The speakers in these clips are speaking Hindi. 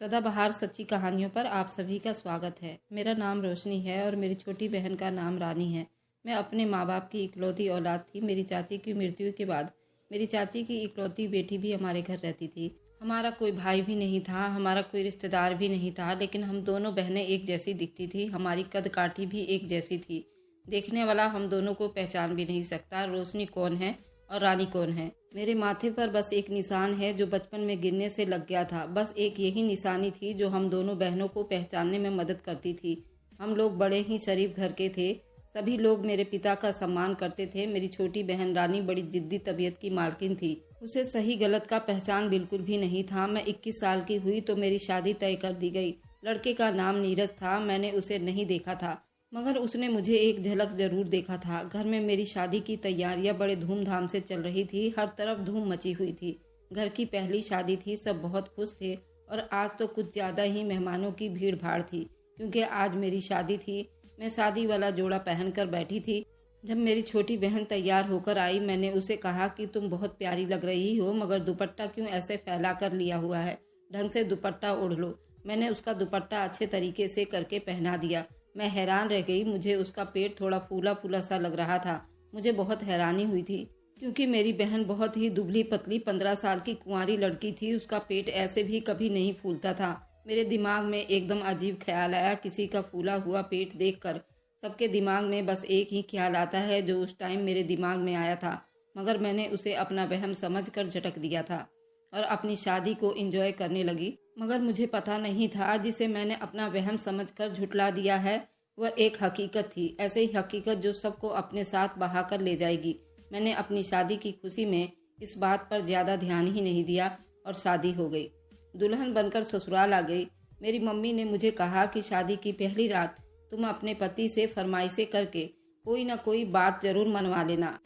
सदाबहार सच्ची कहानियों पर आप सभी का स्वागत है। मेरा नाम रोशनी है और मेरी छोटी बहन का नाम रानी है। मैं अपने माँ बाप की इकलौती औलाद थी। मेरी चाची की मृत्यु के बाद मेरी चाची की इकलौती बेटी भी हमारे घर रहती थी। हमारा कोई भाई भी नहीं था, हमारा कोई रिश्तेदार भी नहीं था, लेकिन हम दोनों बहनें एक जैसी दिखती थी। हमारी कद काठी भी एक जैसी थी। देखने वाला हम दोनों को पहचान भी नहीं सकता रोशनी कौन है और रानी कौन है। मेरे माथे पर बस एक निशान है जो बचपन में गिरने से लग गया था। बस एक यही निशानी थी जो हम दोनों बहनों को पहचानने में मदद करती थी। हम लोग बड़े ही शरीफ घर के थे। सभी लोग मेरे पिता का सम्मान करते थे। मेरी छोटी बहन रानी बड़ी जिद्दी तबीयत की मालकिन थी। उसे सही गलत का पहचान बिल्कुल भी नहीं था। मैं 21 साल की हुई तो मेरी शादी तय कर दी गई। लड़के का नाम नीरज था। मैंने उसे नहीं देखा था, मगर उसने मुझे एक झलक जरूर देखा था। घर में मेरी शादी की तैयारियां बड़े धूमधाम से चल रही थी। हर तरफ धूम मची हुई थी। घर की पहली शादी थी, सब बहुत खुश थे और आज तो कुछ ज्यादा ही मेहमानों की भीड़ भाड़ थी, क्योंकि आज मेरी शादी थी। मैं शादी वाला जोड़ा पहनकर बैठी थी। जब मेरी छोटी बहन तैयार होकर आई, मैंने उसे कहा कि तुम बहुत प्यारी लग रही हो, मगर दुपट्टा क्यों ऐसे फैला कर लिया हुआ है? ढंग से दुपट्टा ओढ़ लो। मैंने उसका दुपट्टा अच्छे तरीके से करके पहना दिया। मैं हैरान रह गई। मुझे उसका पेट थोड़ा फूला फूला सा लग रहा था। मुझे बहुत हैरानी हुई थी, क्योंकि मेरी बहन बहुत ही दुबली पतली 15 साल की कुंवारी लड़की थी। उसका पेट ऐसे भी कभी नहीं फूलता था। मेरे दिमाग में एकदम अजीब ख्याल आया। किसी का फूला हुआ पेट देखकर सबके दिमाग में बस एक ही ख्याल आता है, जो उस टाइम मेरे दिमाग में आया था, मगर मैंने उसे अपना वहम समझकर झटक दिया था और अपनी शादी को एंजॉय करने लगी। मगर मुझे पता नहीं था जिसे मैंने अपना वहम समझकर झुठला दिया है वह एक हकीकत थी। ऐसे ही हकीकत जो सबको अपने साथ बहाकर ले जाएगी। मैंने अपनी शादी की खुशी में इस बात पर ज्यादा ध्यान ही नहीं दिया और शादी हो गई। दुल्हन बनकर ससुराल आ गई। मेरी मम्मी ने मुझे कहा कि शादी की पहली रात तुम अपने पति से फरमाइशें करके कोई न कोई बात जरूर मनवा लेना,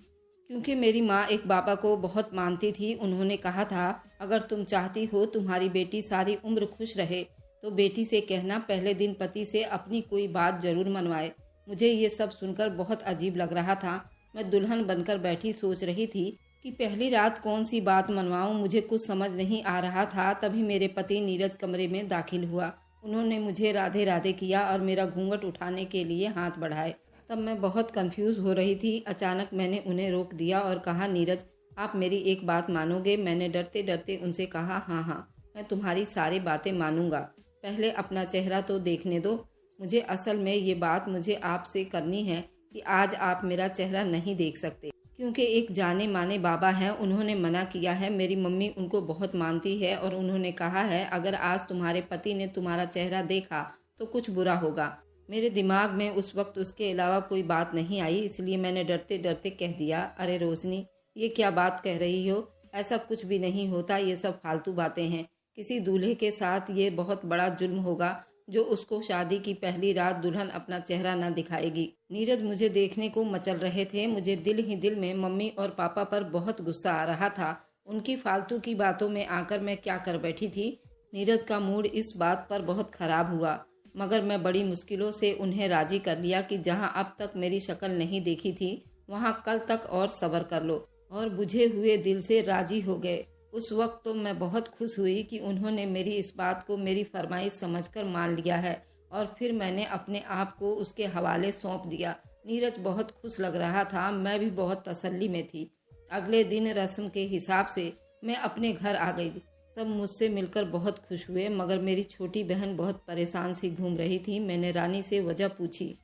क्योंकि मेरी माँ एक बाबा को बहुत मानती थी। उन्होंने कहा था, अगर तुम चाहती हो तुम्हारी बेटी सारी उम्र खुश रहे तो बेटी से कहना पहले दिन पति से अपनी कोई बात जरूर मनवाए। मुझे ये सब सुनकर बहुत अजीब लग रहा था। मैं दुल्हन बनकर बैठी सोच रही थी कि पहली रात कौन सी बात मनवाऊं। मुझे कुछ समझ नहीं आ रहा था। तभी मेरे पति नीरज कमरे में दाखिल हुआ। उन्होंने मुझे राधे राधे किया और मेरा घूंघट उठाने के लिए हाथ बढ़ाए। तब मैं बहुत कंफ्यूज हो रही थी। अचानक मैंने उन्हें रोक दिया और कहा, नीरज, आप मेरी एक बात मानोगे? मैंने डरते डरते उनसे कहा, हाँ हाँ, मैं तुम्हारी सारी बातें मानूंगा। पहले अपना चेहरा तो देखने दो मुझे। असल में ये बात मुझे आपसे करनी है कि आज आप मेरा चेहरा नहीं देख सकते, क्योंकि एक जाने माने बाबा हैं, उन्होंने मना किया है। मेरी मम्मी उनको बहुत मानती है और उन्होंने कहा है अगर आज तुम्हारे पति ने तुम्हारा चेहरा देखा तो कुछ बुरा होगा। मेरे दिमाग में उस वक्त उसके अलावा कोई बात नहीं आई, इसलिए मैंने डरते डरते कह दिया, अरे रोशनी, ये क्या बात कह रही हो? ऐसा कुछ भी नहीं होता, ये सब फालतू बातें हैं। किसी दूल्हे के साथ ये बहुत बड़ा जुल्म होगा जो उसको शादी की पहली रात दुल्हन अपना चेहरा न दिखाएगी। नीरज मुझे देखने को मचल रहे थे। मुझे दिल ही दिल में मम्मी और पापा पर बहुत गुस्सा आ रहा था। उनकी फालतू की बातों में आकर मैं क्या कर बैठी थी। नीरज का मूड इस बात पर बहुत खराब हुआ, मगर मैं बड़ी मुश्किलों से उन्हें राजी कर लिया कि जहां अब तक मेरी शक्ल नहीं देखी थी वहां कल तक और सब्र कर लो, और बुझे हुए दिल से राजी हो गए। उस वक्त तो मैं बहुत खुश हुई कि उन्होंने मेरी इस बात को मेरी फरमाइश समझकर मान लिया है, और फिर मैंने अपने आप को उसके हवाले सौंप दिया। नीरज बहुत खुश लग रहा था, मैं भी बहुत तसल्ली में थी। अगले दिन रस्म के हिसाब से मैं अपने घर आ गई। सब मुझसे मिलकर बहुत खुश हुए, मगर मेरी छोटी बहन बहुत परेशान सी घूम रही थी। मैंने रानी से वजह पूछी।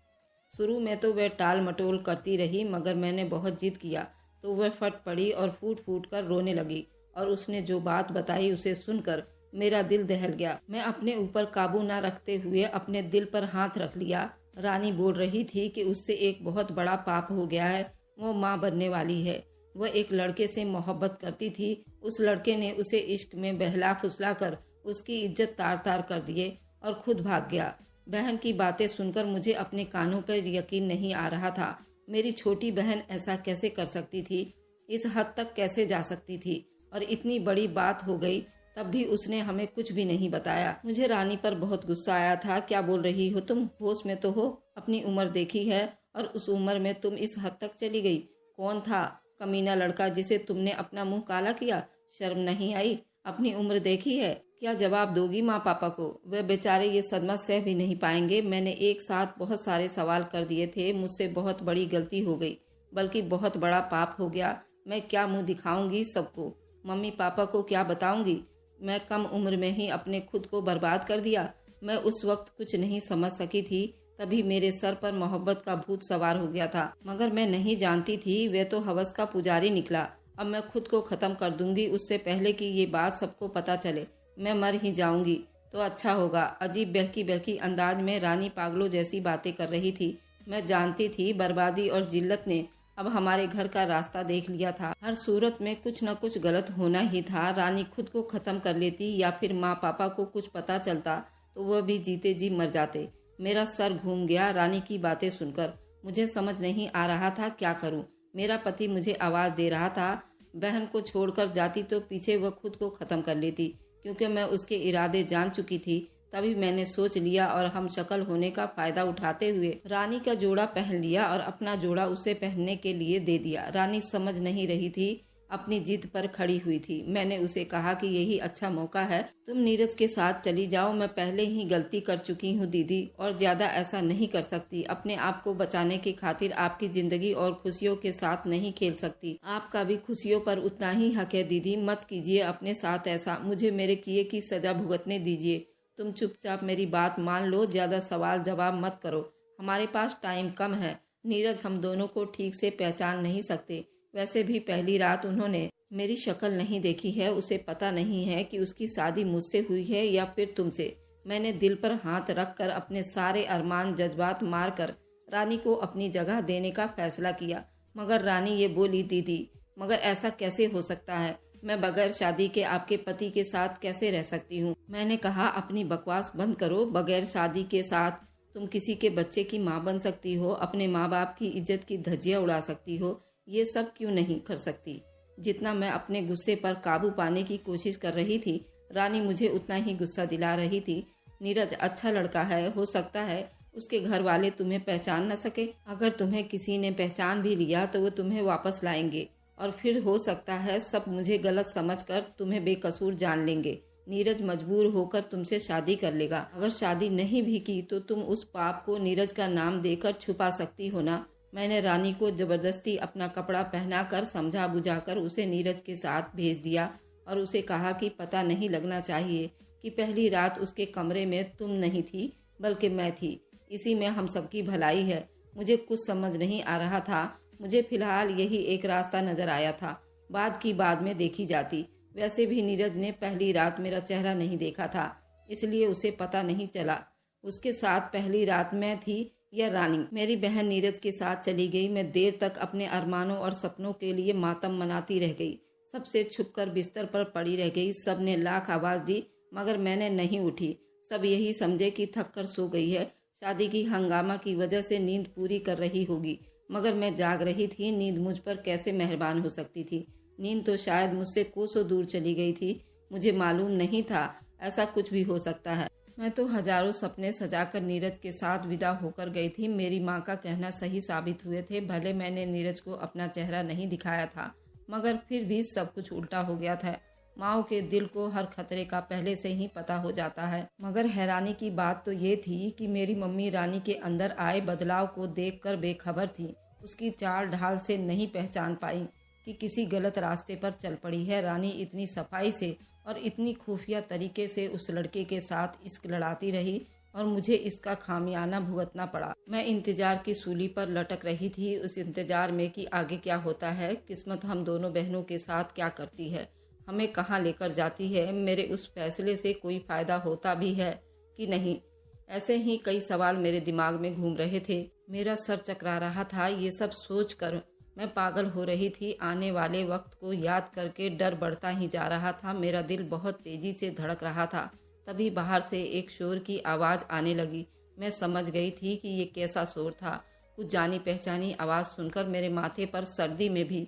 शुरू में तो वह टाल मटोल करती रही, मगर मैंने बहुत जिद किया तो वह फट पड़ी और फूट फूट कर रोने लगी, और उसने जो बात बताई उसे सुनकर मेरा दिल दहल गया। मैं अपने ऊपर काबू न रखते हुए अपने दिल पर हाथ रख लिया। रानी बोल रही थी कि उससे एक बहुत बड़ा पाप हो गया है। वो माँ बनने वाली है। वह एक लड़के से मोहब्बत करती थी। उस लड़के ने उसे इश्क में बहला फुसला कर उसकी इज्जत तार तार कर दिए और खुद भाग गया। बहन की बातें सुनकर मुझे अपने कानों पर यकीन नहीं आ रहा था। मेरी छोटी बहन ऐसा कैसे कर सकती थी? इस हद तक कैसे जा सकती थी? और इतनी बड़ी बात हो गई तब भी उसने हमें कुछ भी नहीं बताया। मुझे रानी पर बहुत गुस्सा आया था। क्या बोल रही हो तुम? होश में तो हो? अपनी उम्र देखी है और उस उम्र में तुम इस हद तक चली गई? कौन था कमीना लड़का जिसे तुमने अपना मुंह काला किया? शर्म नहीं आई? अपनी उम्र देखी है? क्या जवाब दोगी माँ पापा को? वे बेचारे ये सदमा सह भी नहीं पाएंगे। मैंने एक साथ बहुत सारे सवाल कर दिए थे। मुझसे बहुत बड़ी गलती हो गई, बल्कि बहुत बड़ा पाप हो गया। मैं क्या मुंह दिखाऊंगी सबको? मम्मी पापा को क्या बताऊंगी? मैं कम उम्र में ही अपने खुद को बर्बाद कर दिया। मैं उस वक्त कुछ नहीं समझ सकी थी। तभी मेरे सर पर मोहब्बत का भूत सवार हो गया था, मगर मैं नहीं जानती थी वह तो हवस का पुजारी निकला। अब मैं खुद को खत्म कर दूंगी उससे पहले कि ये बात सबको पता चले। मैं मर ही जाऊंगी तो अच्छा होगा। अजीब बहकी बहकी अंदाज में रानी पागलों जैसी बातें कर रही थी। मैं जानती थी बर्बादी और जिल्लत ने अब हमारे घर का रास्ता देख लिया था। हर सूरत में कुछ न कुछ गलत होना ही था। रानी खुद को खत्म कर लेती या फिर माँ पापा को कुछ पता चलता तो वह भी जीते जी मर जाते। मेरा सर घूम गया रानी की बातें सुनकर। मुझे समझ नहीं आ रहा था क्या करूं। मेरा पति मुझे आवाज दे रहा था, बहन को छोड़कर जाती तो पीछे वह खुद को खत्म कर लेती। क्योंकि मैं उसके इरादे जान चुकी थी, तभी मैंने सोच लिया और हम शक्ल होने का फायदा उठाते हुए रानी का जोड़ा पहन लिया और अपना जोड़ा उसे पहनने के लिए दे दिया। रानी समझ नहीं रही थी, अपनी जिद पर खड़ी हुई थी। मैंने उसे कहा कि यही अच्छा मौका है, तुम नीरज के साथ चली जाओ। मैं पहले ही गलती कर चुकी हूँ दीदी, और ज्यादा ऐसा नहीं कर सकती। अपने आप को बचाने की खातिर आपकी जिंदगी और खुशियों के साथ नहीं खेल सकती। आपका भी खुशियों पर उतना ही हक है दीदी। मत कीजिए अपने साथ ऐसा। मुझे मेरे किए की सजा भुगतने दीजिए। तुम चुपचाप मेरी बात मान लो, ज्यादा सवाल जवाब मत करो। हमारे पास टाइम कम है। नीरज हम दोनों को ठीक से पहचान नहीं सकते। वैसे भी पहली रात उन्होंने मेरी शक्ल नहीं देखी है। उसे पता नहीं है कि उसकी शादी मुझसे हुई है या फिर तुमसे। मैंने दिल पर हाथ रखकर अपने सारे अरमान जज्बात मारकर रानी को अपनी जगह देने का फैसला किया। मगर रानी ये बोली, दीदी मगर ऐसा कैसे हो सकता है? मैं बगैर शादी के आपके पति के साथ कैसे रह सकती हूँ? मैंने कहा, अपनी बकवास बंद करो। बगैर शादी के साथ तुम किसी के बच्चे की माँ बन सकती हो, अपने माँ बाप की इज्जत की धज्जियां उड़ा सकती हो। ये सब क्यों नहीं कर सकती? जितना मैं अपने गुस्से पर काबू पाने की कोशिश कर रही थी, रानी मुझे उतना ही गुस्सा दिला रही थी। नीरज अच्छा लड़का है, हो सकता है उसके घर वाले तुम्हें पहचान न सके। अगर तुम्हें किसी ने पहचान भी लिया तो वो तुम्हें वापस लाएंगे, और फिर हो सकता है सब मुझे गलत समझकर तुम्हें बेकसूर जान लेंगे। नीरज मजबूर होकर तुमसे शादी कर लेगा। अगर शादी नहीं भी की तो तुम उस पाप को नीरज का नाम देकर छुपा सकती हो ना। मैंने रानी को जबरदस्ती अपना कपड़ा पहनाकर समझा बुझाकर उसे नीरज के साथ भेज दिया और उसे कहा कि पता नहीं लगना चाहिए कि पहली रात उसके कमरे में तुम नहीं थी बल्कि मैं थी। इसी में हम सबकी भलाई है। मुझे कुछ समझ नहीं आ रहा था। मुझे फिलहाल यही एक रास्ता नजर आया था, बाद की बाद में देखी जाती। वैसे भी नीरज ने पहली रात मेरा चेहरा नहीं देखा था, इसलिए उसे पता नहीं चला उसके साथ पहली रात मैं थी या रानी। मेरी बहन नीरज के साथ चली गई। मैं देर तक अपने अरमानों और सपनों के लिए मातम मनाती रह गई। सबसे छुपकर बिस्तर पर पड़ी रह गई। सब ने लाख आवाज दी मगर मैंने नहीं उठी। सब यही समझे कि थक कर सो गई है। शादी की हंगामा की वजह से नींद पूरी कर रही होगी, मगर मैं जाग रही थी। नींद मुझ पर कैसे मेहरबान हो सकती थी? नींद तो शायद मुझसे कोसों दूर चली गई थी। मुझे मालूम नहीं था ऐसा कुछ भी हो सकता है। मैं तो हजारों सपने सजाकर नीरज के साथ विदा होकर गई थी। मेरी माँ का कहना सही साबित हुए थे। भले मैंने नीरज को अपना चेहरा नहीं दिखाया था, मगर फिर भी सब कुछ उल्टा हो गया था। माओ के दिल को हर खतरे का पहले से ही पता हो जाता है। मगर हैरानी की बात तो ये थी कि मेरी मम्मी रानी के अंदर आए बदलाव को देखकर बेखबर थी। उसकी चाल ढाल से नहीं पहचान पाई कि किसी गलत रास्ते पर चल पड़ी है। रानी इतनी सफाई से और इतनी खुफिया तरीके से उस लड़के के साथ इश्क लड़ाती रही और मुझे इसका खामियाना भुगतना पड़ा। मैं इंतजार की सूली पर लटक रही थी, उस इंतजार में कि आगे क्या होता है, किस्मत हम दोनों बहनों के साथ क्या करती है, हमें कहाँ लेकर जाती है, मेरे उस फैसले से कोई फायदा होता भी है कि नहीं। ऐसे ही कई सवाल मेरे दिमाग में घूम रहे थे। मेरा सर चकरा रहा था। ये सब सोचकर मैं पागल हो रही थी। आने वाले वक्त को याद करके डर बढ़ता ही जा रहा था। मेरा दिल बहुत तेजी से धड़क रहा था। तभी बाहर से एक शोर की आवाज आने लगी। मैं समझ गई थी कि ये कैसा शोर था। कुछ जानी पहचानी आवाज सुनकर मेरे माथे पर सर्दी में भी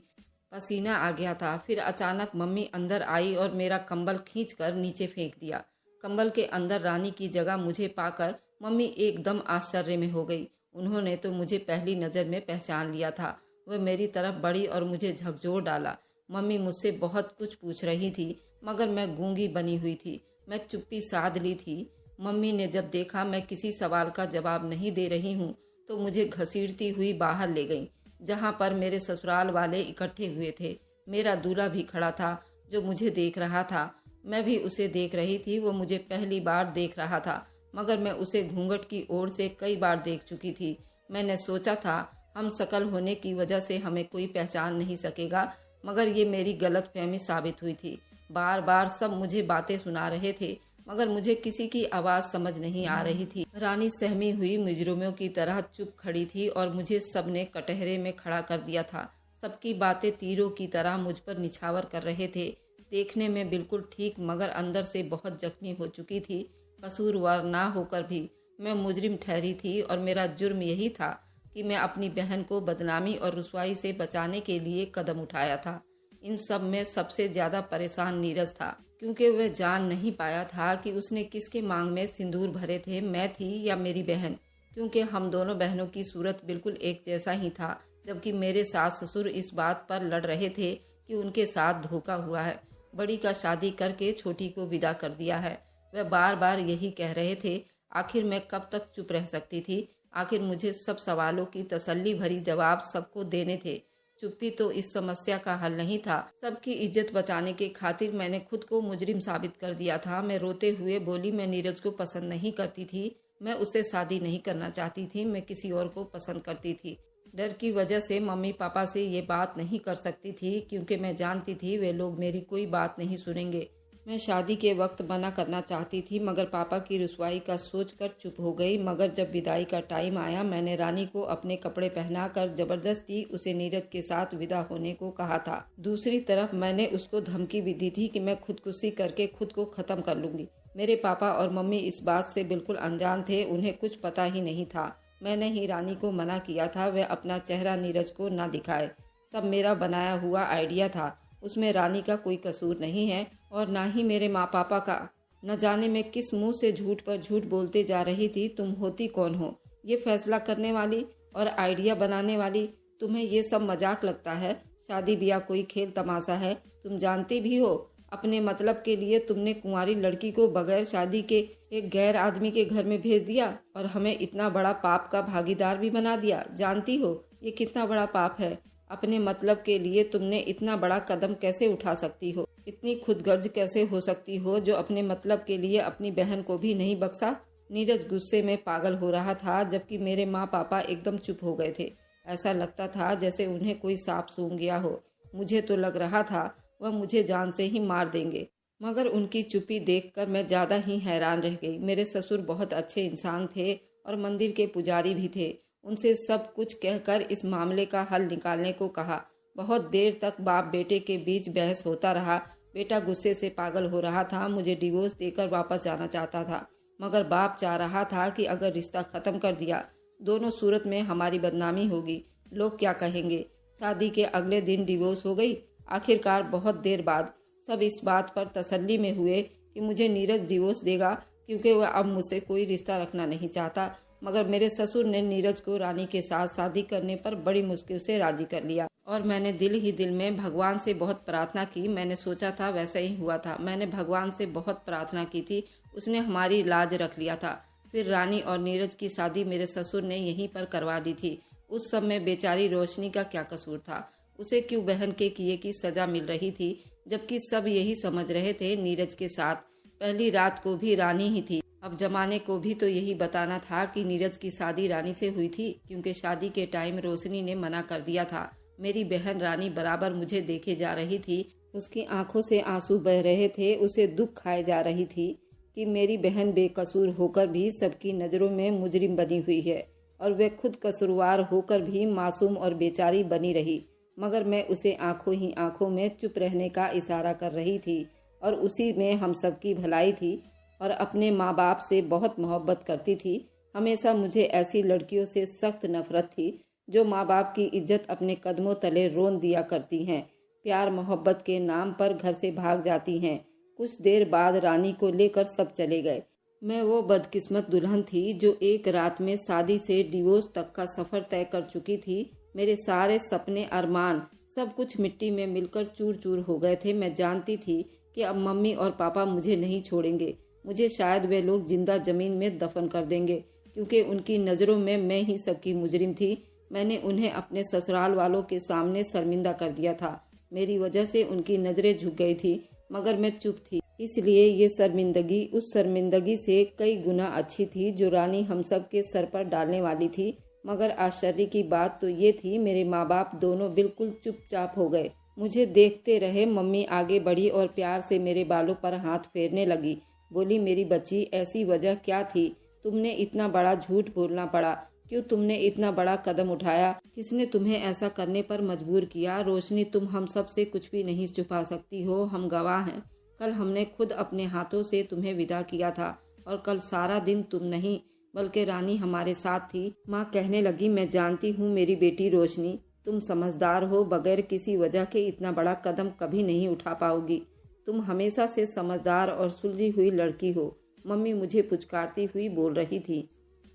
पसीना आ गया था। फिर अचानक मम्मी अंदर आई और मेरा कंबल खींचकर नीचे फेंक दिया। कंबल के अंदर रानी की जगह मुझे पाकर मम्मी एकदम आश्चर्य में हो गई। उन्होंने तो मुझे पहली नजर में पहचान लिया था। वह मेरी तरफ बढ़ी और मुझे झकझोर डाला। मम्मी मुझसे बहुत कुछ पूछ रही थी, मगर मैं गूंगी बनी हुई थी। मैं चुप्पी साध ली थी। मम्मी ने जब देखा मैं किसी सवाल का जवाब नहीं दे रही हूँ तो मुझे घसीटती हुई बाहर ले गई, जहाँ पर मेरे ससुराल वाले इकट्ठे हुए थे। मेरा दूल्हा भी खड़ा था जो मुझे देख रहा था। मैं भी उसे देख रही थी। वो मुझे पहली बार देख रहा था, मगर मैं उसे घूंघट की ओर से कई बार देख चुकी थी। मैंने सोचा था हम शकल होने की वजह से हमें कोई पहचान नहीं सकेगा, मगर ये मेरी गलतफहमी साबित हुई थी। बार बार सब मुझे बातें सुना रहे थे, मगर मुझे किसी की आवाज समझ नहीं आ रही थी। रानी सहमी हुई मुजरिमों की तरह चुप खड़ी थी और मुझे सबने कटहरे में खड़ा कर दिया था। सबकी बातें तीरों की तरह मुझ पर निछावर कर रहे थे। देखने में बिल्कुल ठीक, मगर अंदर से बहुत जख्मी हो चुकी थी। कसूरवार ना होकर भी मैं मुजरिम ठहरी थी और मेरा जुर्म यही था कि मैं अपनी बहन को बदनामी और रुसवाई से बचाने के लिए कदम उठाया था। इन सब में सबसे ज्यादा परेशान नीरज था, क्योंकि वह जान नहीं पाया था कि उसने किसके मांग में सिंदूर भरे थे, मैं थी या मेरी बहन, क्योंकि हम दोनों बहनों की सूरत बिल्कुल एक जैसा ही था। जबकि मेरे सास ससुर इस बात पर लड़ रहे थे कि उनके साथ धोखा हुआ है। बड़ी का शादी करके छोटी को विदा कर दिया है। वह बार बार यही कह रहे थे। आखिर मैं कब तक चुप रह सकती थी? आखिर मुझे सब सवालों की तसल्ली भरी जवाब सबको देने थे। चुप्पी तो इस समस्या का हल नहीं था। सबकी इज्जत बचाने के खातिर मैंने खुद को मुजरिम साबित कर दिया था। मैं रोते हुए बोली, मैं नीरज को पसंद नहीं करती थी। मैं उससे शादी नहीं करना चाहती थी। मैं किसी और को पसंद करती थी। डर की वजह से मम्मी पापा से ये बात नहीं कर सकती थी, क्योंकि मैं जानती थी वे लोग मेरी कोई बात नहीं सुनेंगे। मैं शादी के वक्त मना करना चाहती थी, मगर पापा की रुसवाई का सोचकर चुप हो गई। मगर जब विदाई का टाइम आया, मैंने रानी को अपने कपड़े पहनाकर जबरदस्ती उसे नीरज के साथ विदा होने को कहा था। दूसरी तरफ मैंने उसको धमकी भी दी थी कि मैं खुदकुशी करके खुद को खत्म कर लूंगी। मेरे पापा और मम्मी इस बात से बिल्कुल अनजान थे। उन्हें कुछ पता ही नहीं था। मैंने ही रानी को मना किया था वह अपना चेहरा नीरज को न दिखाए। सब मेरा बनाया हुआ आइडिया था। उसमें रानी का कोई कसूर नहीं है और ना ही मेरे माँ पापा का। न जाने मैं किस मुंह से झूठ पर झूठ बोलते जा रही थी। तुम होती कौन हो ये फैसला करने वाली और आइडिया बनाने वाली? तुम्हें ये सब मजाक लगता है? शादी ब्याह कोई खेल तमाशा है? तुम जानती भी हो अपने मतलब के लिए तुमने कुंवारी लड़की को बगैर शादी के एक गैर आदमी के घर में भेज दिया और हमें इतना बड़ा पाप का भागीदार भी बना दिया। जानती हो ये कितना बड़ा पाप है? अपने मतलब के लिए तुमने इतना बड़ा कदम कैसे उठा सकती हो? इतनी खुदगर्ज कैसे हो सकती हो जो अपने मतलब के लिए अपनी बहन को भी नहीं बख्शा? नीरज गुस्से में पागल हो रहा था, जबकि मेरे माँ पापा एकदम चुप हो गए थे। ऐसा लगता था जैसे उन्हें कोई सांप सूंघ गया हो। मुझे तो लग रहा था वह मुझे जान से ही मार देंगे, मगर उनकी चुप्पी देखकर मैं ज्यादा ही हैरान रह गई। मेरे ससुर बहुत अच्छे इंसान थे और मंदिर के पुजारी भी थे। उनसे सब कुछ कहकर इस मामले का हल निकालने को कहा। बहुत देर तक बाप बेटे के बीच बहस होता रहा। बेटा गुस्से से पागल हो रहा था, मुझे डिवोर्स देकर वापस जाना चाहता था, मगर बाप चाह रहा था कि अगर रिश्ता खत्म कर दिया दोनों सूरत में हमारी बदनामी होगी। लोग क्या कहेंगे? शादी के अगले दिन डिवोर्स हो गई। आखिरकार बहुत देर बाद सब इस बात पर तसल्ली में हुए कि मुझे नीरज डिवोर्स देगा, क्योंकि वह अब मुझसे कोई रिश्ता रखना नहीं चाहता। मगर मेरे ससुर ने नीरज को रानी के साथ शादी करने पर बड़ी मुश्किल से राजी कर लिया और मैंने दिल ही दिल में भगवान से बहुत प्रार्थना की। मैंने सोचा था वैसा ही हुआ था। मैंने भगवान से बहुत प्रार्थना की थी, उसने हमारी लाज रख लिया था। फिर रानी और नीरज की शादी मेरे ससुर ने यहीं पर करवा दी थी। उस सब में बेचारी रोशनी का क्या कसूर था? उसे क्यों बहन के किए की सजा मिल रही थी? जबकि सब यही समझ रहे थे नीरज के साथ पहली रात को भी रानी ही थी। अब जमाने को भी तो यही बताना था कि नीरज की शादी रानी से हुई थी, क्योंकि शादी के टाइम रोशनी ने मना कर दिया था। मेरी बहन रानी बराबर मुझे देखे जा रही थी। उसकी आंखों से आंसू बह रहे थे। उसे दुख खाए जा रही थी कि मेरी बहन बेकसूर होकर भी सबकी नजरों में मुजरिम बनी हुई है और वह खुद कसूरवार होकर भी मासूम और बेचारी बनी रही। मगर मैं उसे आंखों ही आंखों में चुप रहने का इशारा कर रही थी और उसी में हम सबकी भलाई थी और अपने माँ बाप से बहुत मोहब्बत करती थी। हमेशा मुझे ऐसी लड़कियों से सख्त नफरत थी जो माँ बाप की इज्जत अपने कदमों तले रोन दिया करती हैं, प्यार मोहब्बत के नाम पर घर से भाग जाती हैं। कुछ देर बाद रानी को लेकर सब चले गए। मैं वो बदकिस्मत दुल्हन थी जो एक रात में शादी से डिवोर्स तक का सफर तय कर चुकी थी। मेरे सारे सपने, अरमान, सब कुछ मिट्टी में मिलकर चूर चूर हो गए थे। मैं जानती थी कि अब मम्मी और पापा मुझे नहीं छोड़ेंगे। मुझे शायद वे लोग जिंदा जमीन में दफन कर देंगे, क्योंकि उनकी नज़रों में मैं ही सबकी मुजरिम थी। मैंने उन्हें अपने ससुराल वालों के सामने शर्मिंदा कर दिया था। मेरी वजह से उनकी नज़रें झुक गई थी, मगर मैं चुप थी। इसलिए ये शर्मिंदगी उस शर्मिंदगी से कई गुना अच्छी थी जो रानी हम सब के सर पर डालने वाली थी। मगर आश्चर्य की बात तो ये थी, मेरे माँ बाप दोनों बिल्कुल चुपचाप हो गए। मुझे देखते रहे। मम्मी आगे बढ़ी और प्यार से मेरे बालों पर हाथ फेरने लगी। बोली, मेरी बच्ची, ऐसी वजह क्या थी? तुमने इतना बड़ा झूठ बोलना पड़ा? क्यों तुमने इतना बड़ा कदम उठाया? किसने तुम्हें ऐसा करने पर मजबूर किया? रोशनी, तुम हम सब से कुछ भी नहीं छुपा सकती हो, हम गवाह हैं। कल हमने खुद अपने हाथों से तुम्हें विदा किया था, और कल सारा दिन तुम नहीं बल्कि रानी हमारे साथ थी। माँ कहने लगी, मैं जानती हूँ मेरी बेटी रोशनी, तुम समझदार हो, बगैर किसी वजह के इतना बड़ा कदम कभी नहीं उठा पाओगी। तुम हमेशा से समझदार और सुलझी हुई लड़की हो। मम्मी मुझे पुचकारती हुई बोल रही थी।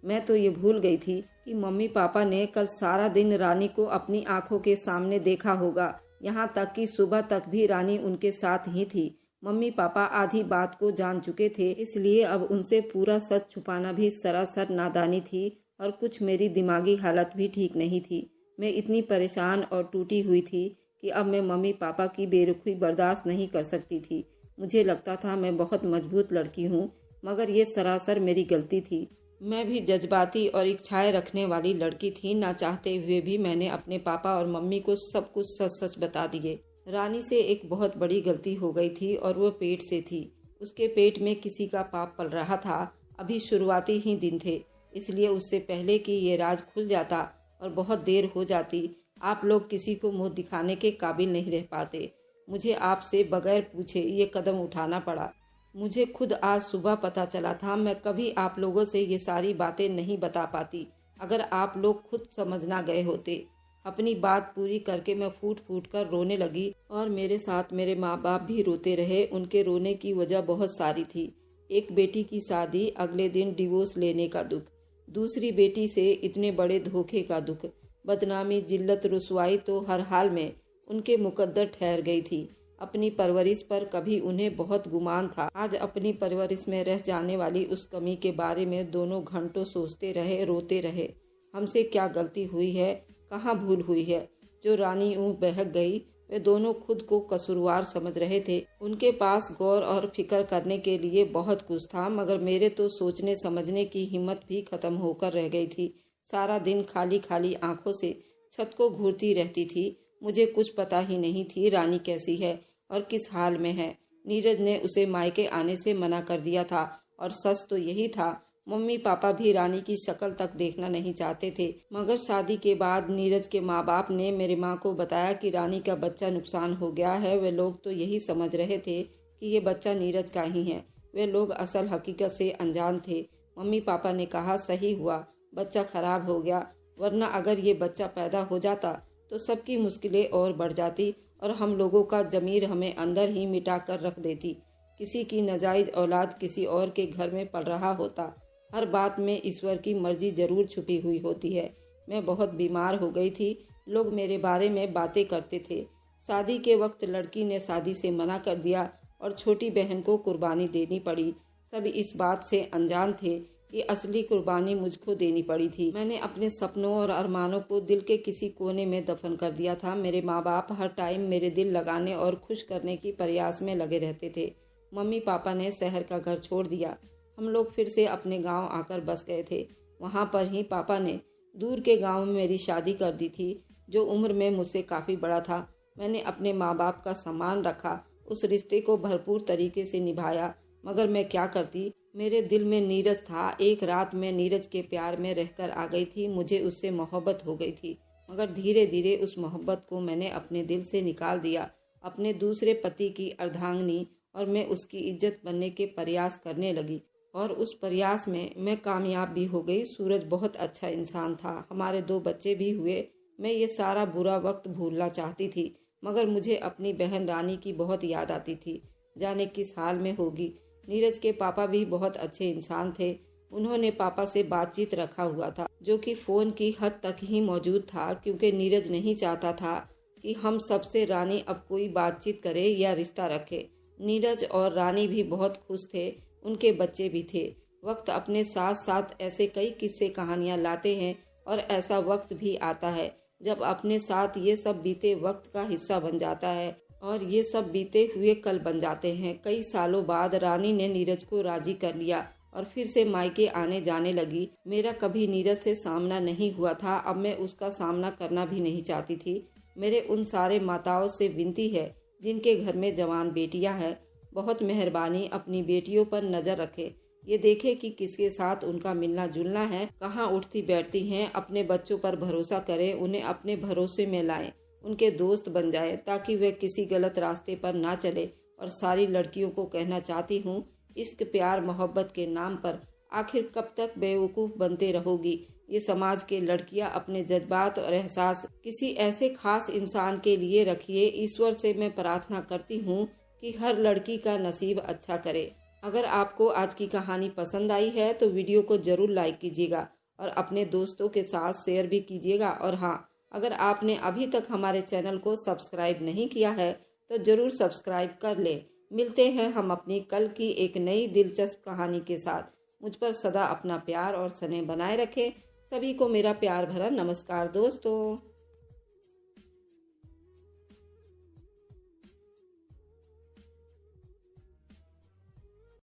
मैं तो ये भूल गई थी कि मम्मी पापा ने कल सारा दिन रानी को अपनी आंखों के सामने देखा होगा। यहाँ तक कि सुबह तक भी रानी उनके साथ ही थी। मम्मी पापा आधी बात को जान चुके थे, इसलिए अब उनसे पूरा सच छुपाना भी सरासर नादानी थी, और कुछ मेरी दिमागी हालत भी ठीक नहीं थी। मैं इतनी परेशान और टूटी हुई थी कि अब मैं मम्मी पापा की बेरुखी बर्दाश्त नहीं कर सकती थी। मुझे लगता था मैं बहुत मजबूत लड़की हूँ, मगर ये सरासर मेरी गलती थी। मैं भी जज्बाती और इच्छाएं रखने वाली लड़की थी। ना चाहते हुए भी मैंने अपने पापा और मम्मी को सब कुछ सच सच बता दिए। रानी से एक बहुत बड़ी गलती हो गई थी, और वो पेट से थी। उसके पेट में किसी का पाप पल रहा था। अभी शुरुआती ही दिन थे, इसलिए उससे पहले कि ये राज खुल जाता और बहुत देर हो जाती, आप लोग किसी को मुंह दिखाने के काबिल नहीं रह पाते। मुझे आपसे बगैर पूछे ये कदम उठाना पड़ा। मुझे खुद आज सुबह पता चला था। मैं कभी आप लोगों से ये सारी बातें नहीं बता पाती अगर आप लोग खुद समझ ना गए होते। अपनी बात पूरी करके मैं फूट फूट कर रोने लगी, और मेरे साथ मेरे माँ बाप भी रोते रहे। उनके रोने की वजह बहुत सारी थी। एक बेटी की शादी, अगले दिन डिवोर्स लेने का दुख, दूसरी बेटी से इतने बड़े धोखे का दुख, बदनामी, जिल्लत, रुसवाई तो हर हाल में उनके मुकद्दर ठहर गई थी। अपनी परवरिश पर कभी उन्हें बहुत गुमान था। आज अपनी परवरिश में रह जाने वाली उस कमी के बारे में दोनों घंटों सोचते रहे, रोते रहे। हमसे क्या गलती हुई है, कहाँ भूल हुई है जो रानी यूं बहक गई? वे दोनों खुद को कसूरवार समझ रहे थे। उनके पास गौर और फिक्र करने के लिए बहुत कुछ था, मगर मेरे तो सोचने समझने की हिम्मत भी खत्म होकर रह गई थी। सारा दिन खाली खाली आंखों से छत को घूरती रहती थी। मुझे कुछ पता ही नहीं थी रानी कैसी है और किस हाल में है। नीरज ने उसे मायके आने से मना कर दिया था, और सच तो यही था, मम्मी पापा भी रानी की शक्ल तक देखना नहीं चाहते थे। मगर शादी के बाद नीरज के माँ बाप ने मेरी माँ को बताया कि रानी का बच्चा नुकसान हो गया है। वे लोग तो यही समझ रहे थे कि ये बच्चा नीरज का ही है। वे लोग असल हकीकत से अनजान थे। मम्मी पापा ने कहा, सही हुआ बच्चा खराब हो गया, वरना अगर ये बच्चा पैदा हो जाता तो सबकी मुश्किलें और बढ़ जाती, और हम लोगों का जमीर हमें अंदर ही मिटा कर रख देती। किसी की नाजायज औलाद किसी और के घर में पल रहा होता। हर बात में ईश्वर की मर्जी जरूर छुपी हुई होती है। मैं बहुत बीमार हो गई थी। लोग मेरे बारे में बातें करते थे। शादी के वक्त लड़की ने शादी से मना कर दिया और छोटी बहन को कुर्बानी देनी पड़ी। सब इस बात से अनजान थे कि असली कुर्बानी मुझको देनी पड़ी थी। मैंने अपने सपनों और अरमानों को दिल के किसी कोने में दफन कर दिया था। मेरे माँ बाप हर टाइम मेरे दिल लगाने और खुश करने की प्रयास में लगे रहते थे। मम्मी पापा ने शहर का घर छोड़ दिया। हम लोग फिर से अपने गांव आकर बस गए थे। वहां पर ही पापा ने दूर के गांव में मेरी शादी कर दी थी, जो उम्र में मुझसे काफी बड़ा था। मैंने अपने माँ बाप का सम्मान रखा, उस रिश्ते को भरपूर तरीके से निभाया। मगर मैं क्या करती, मेरे दिल में नीरज था। एक रात मैं नीरज के प्यार में रहकर आ गई थी। मुझे उससे मोहब्बत हो गई थी, मगर धीरे धीरे उस मोहब्बत को मैंने अपने दिल से निकाल दिया। अपने दूसरे पति की अर्धांगिनी और मैं उसकी इज्जत बनने के प्रयास करने लगी, और उस प्रयास में मैं कामयाब भी हो गई। सूरज बहुत अच्छा इंसान था, हमारे 2 बच्चे भी हुए। मैं ये सारा बुरा वक्त भूलना चाहती थी, मगर मुझे अपनी बहन रानी की बहुत याद आती थी। जाने किस हाल में होगी। नीरज के पापा भी बहुत अच्छे इंसान थे। उन्होंने पापा से बातचीत रखा हुआ था, जो कि फोन की हद तक ही मौजूद था, क्योंकि नीरज नहीं चाहता था कि हम सबसे रानी अब कोई बातचीत करे या रिश्ता रखे। नीरज और रानी भी बहुत खुश थे, उनके बच्चे भी थे। वक्त अपने साथ साथ ऐसे कई किस्से कहानियां लाते हैं और ऐसा वक्त भी आता है जब अपने साथ ये सब बीते वक्त का हिस्सा बन जाता है और ये सब बीते हुए कल बन जाते हैं। कई सालों बाद रानी ने नीरज को राजी कर लिया और फिर से मायके आने जाने लगी। मेरा कभी नीरज से सामना नहीं हुआ था, अब मैं उसका सामना करना भी नहीं चाहती थी। मेरे उन सारे माताओं से विनती है जिनके घर में जवान बेटियां हैं, बहुत मेहरबानी अपनी बेटियों पर नजर रखे, ये देखे कि किसके साथ उनका मिलना जुलना है, कहाँ उठती बैठती हैं। अपने बच्चों पर भरोसा करें, उन्हें अपने भरोसे में लाएं, उनके दोस्त बन जाए ताकि वे किसी गलत रास्ते पर ना चले। और सारी लड़कियों को कहना चाहती हूँ, इश्क प्यार मोहब्बत के नाम पर आखिर कब तक बेवकूफ बनते रहोगी। ये समाज के लड़कियां अपने जज्बात और एहसास किसी ऐसे खास इंसान के लिए रखिए। ईश्वर से मैं प्रार्थना करती हूँ कि हर लड़की का नसीब अच्छा करे। अगर आपको आज की कहानी पसंद आई है तो वीडियो को जरूर लाइक कीजिएगा और अपने दोस्तों के साथ शेयर भी कीजिएगा। और हाँ, अगर आपने अभी तक हमारे चैनल को सब्सक्राइब नहीं किया है तो जरूर सब्सक्राइब कर ले। मिलते हैं हम अपनी कल की एक नई दिलचस्प कहानी के साथ। मुझ पर सदा अपना प्यार और स्नेह बनाए रखें। सभी को मेरा प्यार भरा नमस्कार दोस्तों।